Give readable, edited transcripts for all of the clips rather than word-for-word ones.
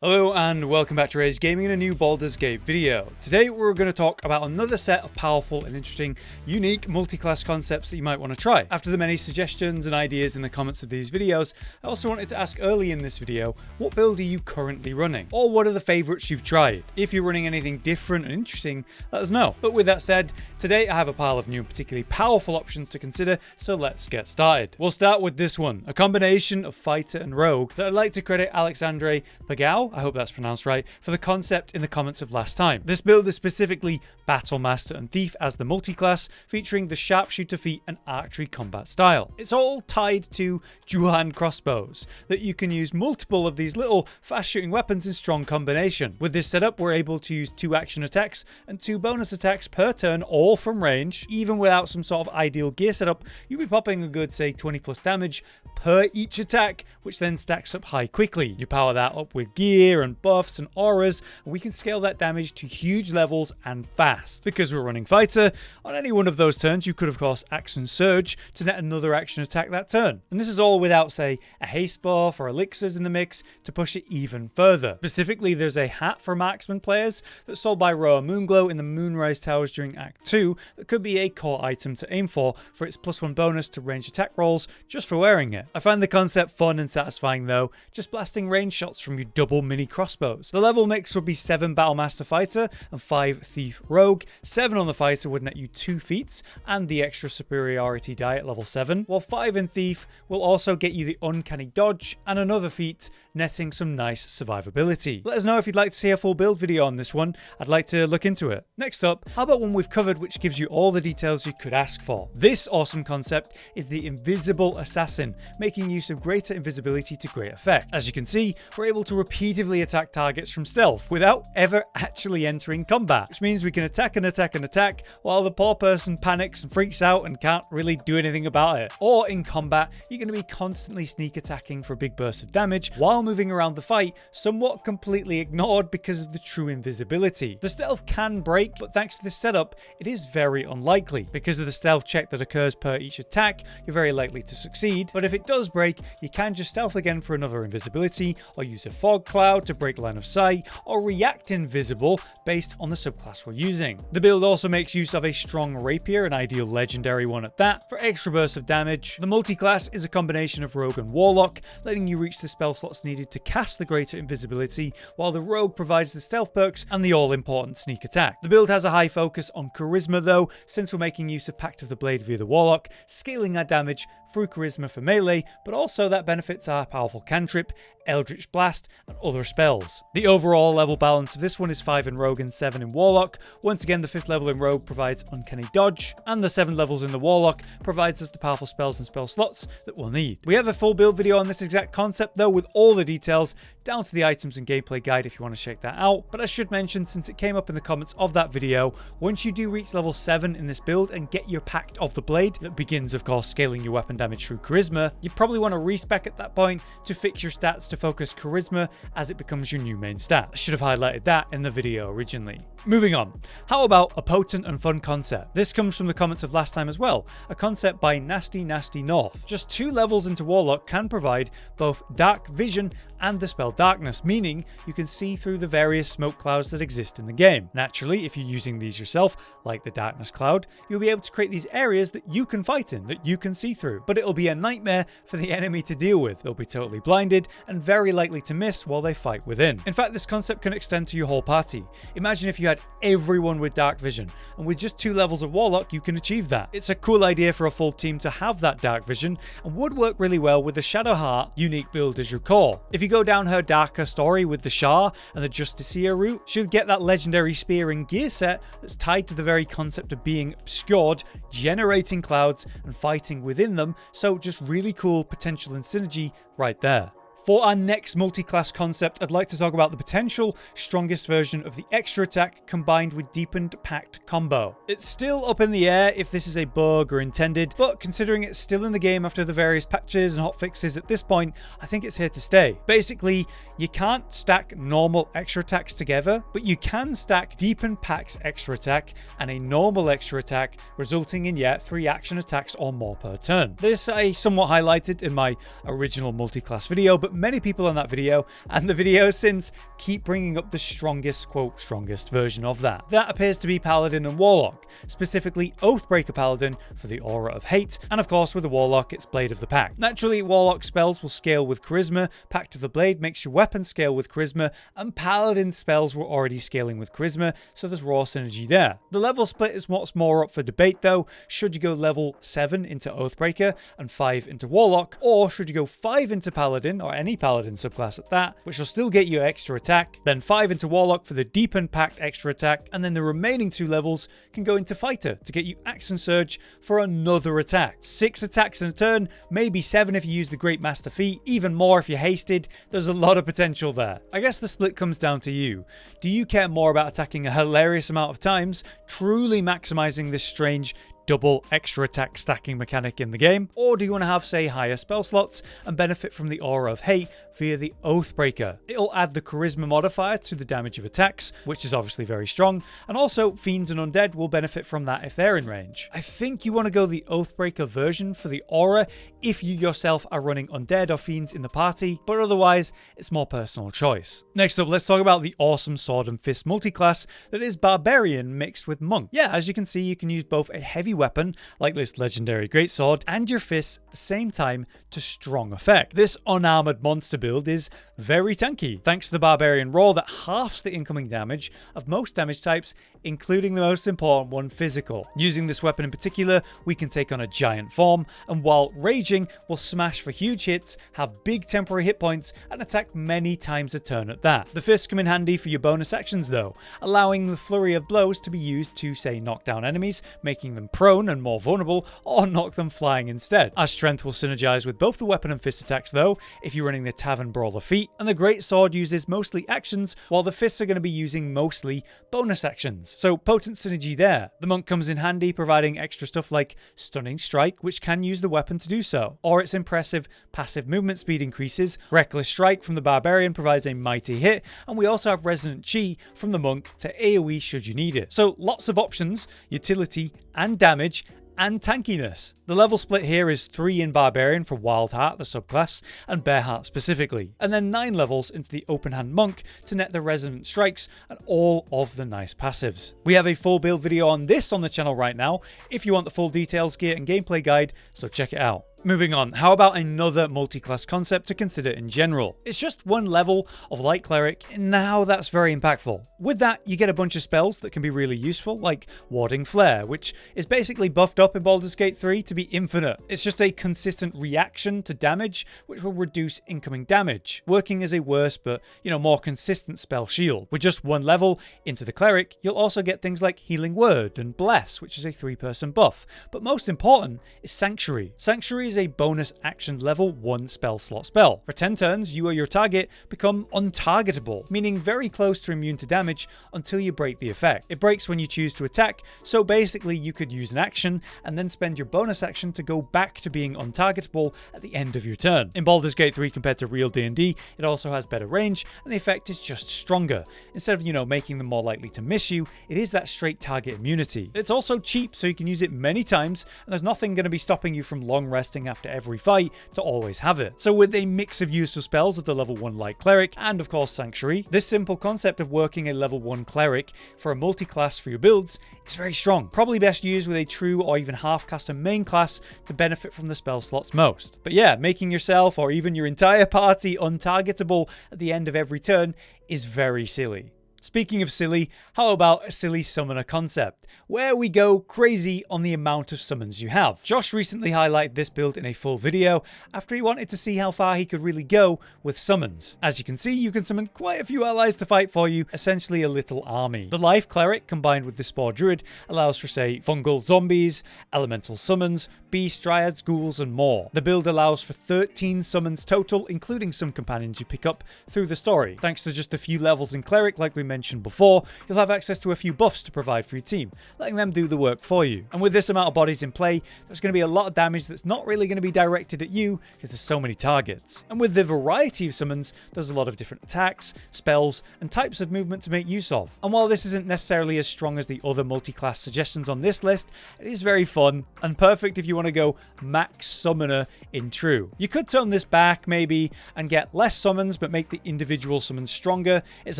Hello and welcome back to Rage Gaming in a new Baldurs Gate video. Today we're going to talk about another set of powerful and interesting, unique multi-class concepts that you might want to try. After the many suggestions and ideas in the comments of these videos, I also wanted to ask early in this video, what build are you currently running? Or what are the favourites you've tried? If you're running anything different and interesting, let us know. But with that said, today I have a pile of new and particularly powerful options to consider, so let's get started. We'll start with this one, a combination of fighter and rogue that I'd like to credit Alexandre Pagao, I hope that's pronounced right, for the concept in the comments of last time. This build is specifically Battlemaster and Thief as the multi-class, featuring the sharpshooter feat and archery combat style. It's all tied to dual-hand crossbows that you can use multiple of these little fast-shooting weapons in strong combination. With this setup, we're able to use 2 action attacks and 2 bonus attacks per turn, all from range. Even without some sort of ideal gear setup, you'll be popping a good, say, 20 plus damage per each attack, which then stacks up high quickly. You power that up with gear and buffs and auras, and we can scale that damage to huge levels and fast. Because we're running fighter, on any one of those turns you could of course action surge to net another action attack that turn. And this is all without, say, a haste buff or elixirs in the mix to push it even further. Specifically, there's a hat for marksman players that's sold by Roa Moonglow in the Moonrise Towers during Act 2 that could be a core item to aim for its +1 bonus to range attack rolls just for wearing it. I find the concept fun and satisfying though, just blasting range shots from your double mini crossbows. The level mix would be 7 Battlemaster Fighter and 5 Thief Rogue. 7 on the Fighter would net you 2 feats and the extra superiority die at level 7, while 5 in Thief will also get you the uncanny dodge and another feat, netting some nice survivability. Let us know if you'd like to see a full build video on this one. I'd like to look into it. Next up, how about one we've covered which gives you all the details you could ask for? This awesome concept is the Invisible Assassin, making use of greater invisibility to great effect. As you can see, we're able to repeatedly attack targets from stealth without ever actually entering combat, which means we can attack and attack and attack while the poor person panics and freaks out and can't really do anything about it. Or in combat, you're going to be constantly sneak attacking for a big burst of damage while moving around the fight, somewhat completely ignored because of the true invisibility. The stealth can break, but thanks to this setup, it is very unlikely. Because of the stealth check that occurs per each attack, you're very likely to succeed, but if it does break, you can just stealth again for another invisibility, or use a fog cloud to break line of sight, or react invisible based on the subclass we're using. The build also makes use of a strong rapier, an ideal legendary one at that, for extra bursts of damage. The multi-class is a combination of rogue and warlock, letting you reach the spell slots needed to cast the greater invisibility, while the rogue provides the stealth perks and the all-important sneak attack. The build has a high focus on charisma though, since we're making use of Pact of the Blade via the warlock, scaling our damage through charisma for melee, but also that benefits our powerful cantrip, Eldritch Blast, and other spells. The overall level balance of this one is 5 in Rogue and 7 in Warlock. Once again, the 5th level in Rogue provides Uncanny Dodge, and the 7 levels in the Warlock provides us the powerful spells and spell slots that we'll need. We have a full build video on this exact concept though, with all the details, down to the items and gameplay guide if you want to check that out. But I should mention, since it came up in the comments of that video, once you do reach level 7 in this build and get your Pact of the Blade, that begins of course scaling your weapon damage through charisma, you probably want to respec at that point to fix your stats to focus charisma as it becomes your new main stat. I should have highlighted that in the video originally. Moving on, how about a potent and fun concept? This comes from the comments of last time as well, a concept by Nasty North. Just 2 levels into Warlock can provide both dark vision and the spell darkness, meaning you can see through the various smoke clouds that exist in the game. Naturally, if you're using these yourself, like the darkness cloud, you'll be able to create these areas that you can fight in, that you can see through, but it'll be a nightmare for the enemy to deal with. They'll be totally blinded and very likely to miss while they fight within. In fact, this concept can extend to your whole party. Imagine if you had everyone with dark vision, and with just 2 levels of Warlock you can achieve that. It's a cool idea for a full team to have that dark vision, and would work really well with the Shadowheart unique build as your core. If you go down her darker story with the Shah and the Justiciar route, she'll get that legendary spear and gear set that's tied to the very concept of being obscured, generating clouds and fighting within them, so just really cool potential and synergy right there. For our next multi-class concept, I'd like to talk about the potential strongest version of the extra attack combined with deepened pact combo. It's still up in the air if this is a bug or intended, but considering it's still in the game after the various patches and hotfixes at this point, I think it's here to stay. Basically, you can't stack normal extra attacks together, but you can stack deepened pact's extra attack and a normal extra attack, resulting in 3 action attacks or more per turn. This I somewhat highlighted in my original multi-class video, but many people on that video and the videos since keep bringing up the strongest, quote, strongest version of that. That appears to be Paladin and Warlock, specifically Oathbreaker Paladin for the Aura of Hate, and of course with the Warlock it's Blade of the Pact. Naturally, Warlock spells will scale with Charisma, Pact of the Blade makes your weapon scale with Charisma, and Paladin spells were already scaling with Charisma, so there's raw synergy there. The level split is what's more up for debate though. Should you go level 7 into Oathbreaker and 5 into Warlock, or should you go 5 into Paladin, or any Paladin subclass at that, which will still get you extra attack, then 5 into Warlock for the deepened Pact extra attack, and then the remaining 2 levels can go into Fighter to get you Action Surge for another attack. 6 attacks in a turn, maybe 7 if you use the Great Master feat, even more if you're hasted. There's a lot of potential there. I guess the split comes down to you. Do you care more about attacking a hilarious amount of times, truly maximizing this strange double extra attack stacking mechanic in the game, or do you want to have, say, higher spell slots and benefit from the Aura of Hate via the Oathbreaker? It'll add the Charisma modifier to the damage of attacks, which is obviously very strong, and also Fiends and Undead will benefit from that if they're in range. I think you want to go the Oathbreaker version for the Aura if you yourself are running Undead or Fiends in the party, but otherwise it's more personal choice. Next up, let's talk about the awesome Sword and Fist multiclass that is Barbarian mixed with Monk. Yeah, as you can see, you can use both a heavy weapon, like this legendary greatsword, and your fists at the same time to strong effect. This unarmored monster build is very tanky, thanks to the Barbarian roar that halves the incoming damage of most damage types, including the most important one, physical. Using this weapon in particular, we can take on a giant form, and while raging, we'll smash for huge hits, have big temporary hit points, and attack many times a turn at that. The fists come in handy for your bonus actions though, allowing the flurry of blows to be used to, say, knock down enemies, making them prone and more vulnerable, or knock them flying instead. Our strength will synergize with both the weapon and fist attacks though, if you're running the Tavern Brawler feat, and the Great Sword uses mostly actions, while the fists are going to be using mostly bonus actions. So potent synergy there. The Monk comes in handy, providing extra stuff like Stunning Strike, which can use the weapon to do so, or its impressive passive movement speed increases. Reckless Strike from the Barbarian provides a mighty hit, and we also have Resonant Chi from the Monk to AoE should you need it. So lots of options, utility and damage, and tankiness. The level split here is 3 in Barbarian for Wild Heart, the subclass, and Bare Heart specifically, and then 9 levels into the Open Hand Monk to net the Resonant Strikes and all of the nice passives. We have a full build video on this on the channel right now, if you want the full details, gear and gameplay guide, so check it out. Moving on, how about another multi-class concept to consider in general? It's just one level of Light Cleric, and now that's very impactful. With that, you get a bunch of spells that can be really useful, like Warding Flare, which is basically buffed up in Baldur's Gate 3 to be infinite. It's just a consistent reaction to damage, which will reduce incoming damage, working as a worse but, more consistent spell shield. With just one level into the Cleric, you'll also get things like Healing Word and Bless, which is a 3-person buff. But most important is Sanctuary. Sanctuary is a bonus action level 1 spell slot spell. For 10 turns, you or your target become untargetable, meaning very close to immune to damage until you break the effect. It breaks when you choose to attack, so basically you could use an action and then spend your bonus action to go back to being untargetable at the end of your turn. In Baldur's Gate 3 compared to real D&D, it also has better range and the effect is just stronger. Instead of, making them more likely to miss you, it is that straight target immunity. It's also cheap, so you can use it many times and there's nothing going to be stopping you from long resting after every fight to always have it. So with a mix of useful spells of the level 1 Light Cleric and of course Sanctuary, this simple concept of working a level 1 Cleric for a multi-class for your builds is very strong. Probably best used with a true or even half-caster main class to benefit from the spell slots most. But yeah, making yourself or even your entire party untargetable at the end of every turn is very silly. Speaking of silly, how about a silly summoner concept, where we go crazy on the amount of summons you have. Josh recently highlighted this build in a full video after he wanted to see how far he could really go with summons. As you can see, you can summon quite a few allies to fight for you, essentially a little army. The Life Cleric combined with the Spore Druid allows for, say, fungal zombies, elemental summons, beast, dryads, ghouls, and more. The build allows for 13 summons total, including some companions you pick up through the story. Thanks to just a few levels in Cleric, like we mentioned mentioned before, you'll have access to a few buffs to provide for your team, letting them do the work for you. And with this amount of bodies in play, there's going to be a lot of damage that's not really going to be directed at you because there's so many targets. And with the variety of summons, there's a lot of different attacks, spells, and types of movement to make use of. And while this isn't necessarily as strong as the other multi-class suggestions on this list, it is very fun and perfect if you want to go max summoner in true. You could tone this back maybe and get less summons but make the individual summons stronger. It's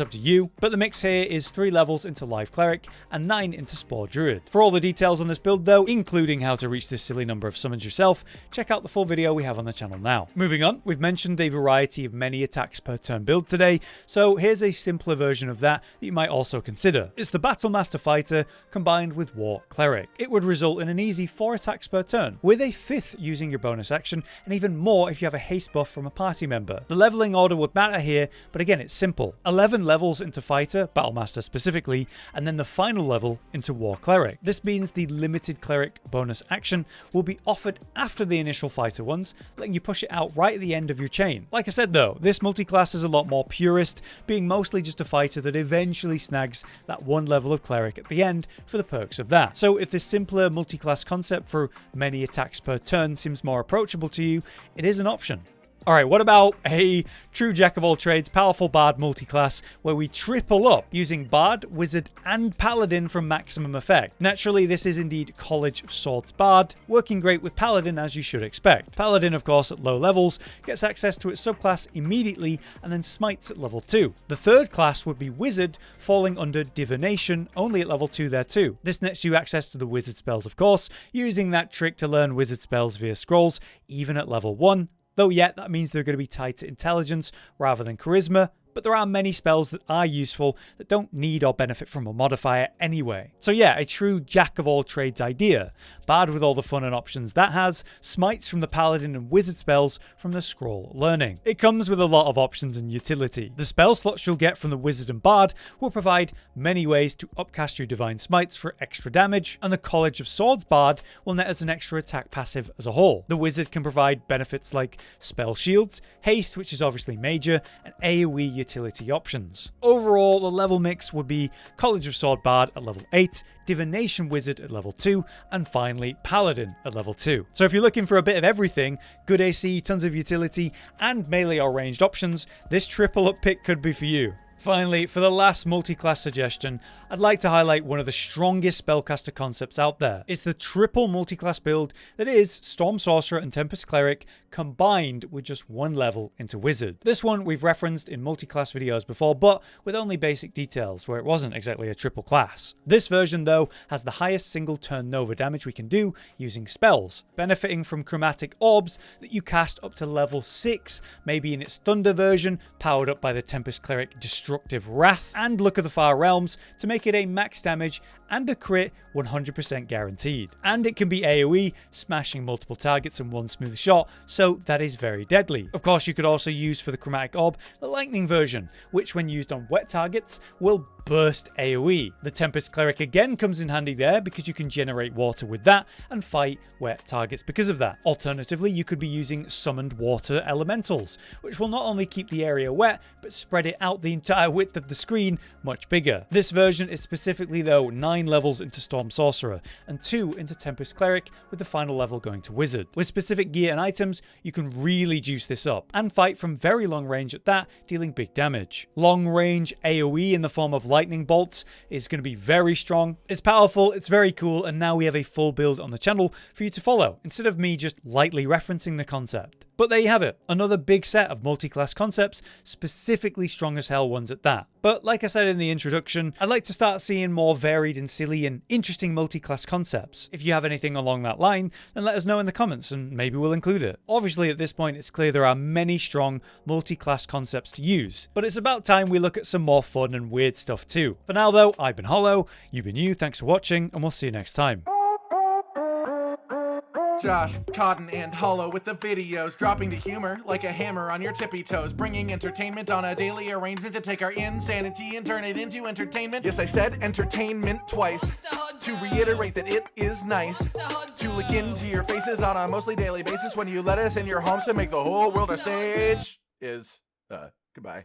up to you, but the mix here is 3 levels into live cleric and 9 into spore druid. For all the details on this build though, including how to reach this silly number of summons yourself, check out the full video we have on the channel now. Moving on, we've mentioned a variety of many attacks per turn build today, so here's a simpler version of that you might also consider. It's the Battlemaster fighter combined with war cleric. It would result in an easy 4 attacks per turn, with a 5th using your bonus action, and even more if you have a haste buff from a party member. The leveling order would matter here, but again it's simple. 11 levels into fighter, Battlemaster specifically, and then the final level into war cleric. This means the limited cleric bonus action will be offered after the initial fighter ones, letting you push it out right at the end of your chain. Like I said though, this multi-class is a lot more purist, being mostly just a fighter that eventually snags that 1 level of cleric at the end for the perks of that. So if this simpler multi-class concept for many attacks per turn seems more approachable to you, it is an option. Alright, what about a true jack of all trades, powerful bard multiclass where we triple up using bard, wizard, and paladin for maximum effect? Naturally, this is indeed College of Swords bard, working great with paladin as you should expect. Paladin, of course, at low levels, gets access to its subclass immediately and then smites at level 2. The third class would be wizard, falling under divination, only at level 2 there too. This nets you access to the wizard spells, of course, using that trick to learn wizard spells via scrolls, even at level 1. Though yet, that means they're going to be tied to intelligence rather than charisma, but there are many spells that are useful that don't need or benefit from a modifier anyway. So yeah, a true jack of all trades idea. Bard with all the fun and options that has, smites from the paladin and wizard spells from the scroll learning. It comes with a lot of options and utility. The spell slots you'll get from the wizard and bard will provide many ways to upcast your divine smites for extra damage, and the College of Swords bard will net as an extra attack passive as a whole. The wizard can provide benefits like spell shields, haste, which is obviously major, and AoE utility options. Overall, the level mix would be College of Sword Bard at level 8, Divination Wizard at level 2, and finally Paladin at level 2. So if you're looking for a bit of everything, good AC, tons of utility, and melee or ranged options, this triple up pick could be for you. Finally, for the last multi-class suggestion, I'd like to highlight one of the strongest spellcaster concepts out there. It's the triple multi-class build that is Storm Sorcerer and Tempest Cleric combined with just 1 level into Wizard. This one we've referenced in multi-class videos before, but with only basic details where it wasn't exactly a triple class. This version though has the highest single turn Nova damage we can do using spells, benefiting from chromatic orbs that you cast up to level 6, maybe in its Thunder version, powered up by the Tempest Cleric Destructive Wrath, and Look of the Far Realms to make it a max damage and a crit 100% guaranteed. And it can be AoE, smashing multiple targets in one smooth shot, so that is very deadly. Of course, you could also use for the Chromatic Orb the Lightning version, which when used on wet targets will burst AoE. The Tempest Cleric again comes in handy there because you can generate water with that and fight wet targets because of that. Alternatively, you could be using summoned water elementals, which will not only keep the area wet, but spread it out the entire width of the screen much bigger. This version is specifically though 9 levels into Storm Sorcerer and 2 into Tempest Cleric, with the final level going to Wizard. With specific gear and items, you can really juice this up and fight from very long range at that, dealing big damage. Long range AoE in the form of lightning bolts is going to be very strong. It's powerful, it's very cool, and now we have a full build on the channel for you to follow, instead of me just lightly referencing the concept. But there you have it, another big set of multi-class concepts, specifically strong as hell ones at that. But like I said in the introduction, I'd like to start seeing more varied and silly and interesting multi-class concepts. If you have anything along that line, then let us know in the comments and maybe we'll include it. Obviously at this point it's clear there are many strong multi-class concepts to use, but it's about time we look at some more fun and weird stuff too. For now though, I've been Hollow, you've been you, thanks for watching, and we'll see you next time. Josh, Cotton, and Hollow with the videos, dropping the humor like a hammer on your tippy toes, bringing entertainment on a daily arrangement to take our insanity and turn it into entertainment. Yes, I said entertainment twice, to reiterate that it is nice to look into your faces on a mostly daily basis when you let us in your homes to make the whole world a stage. Goodbye.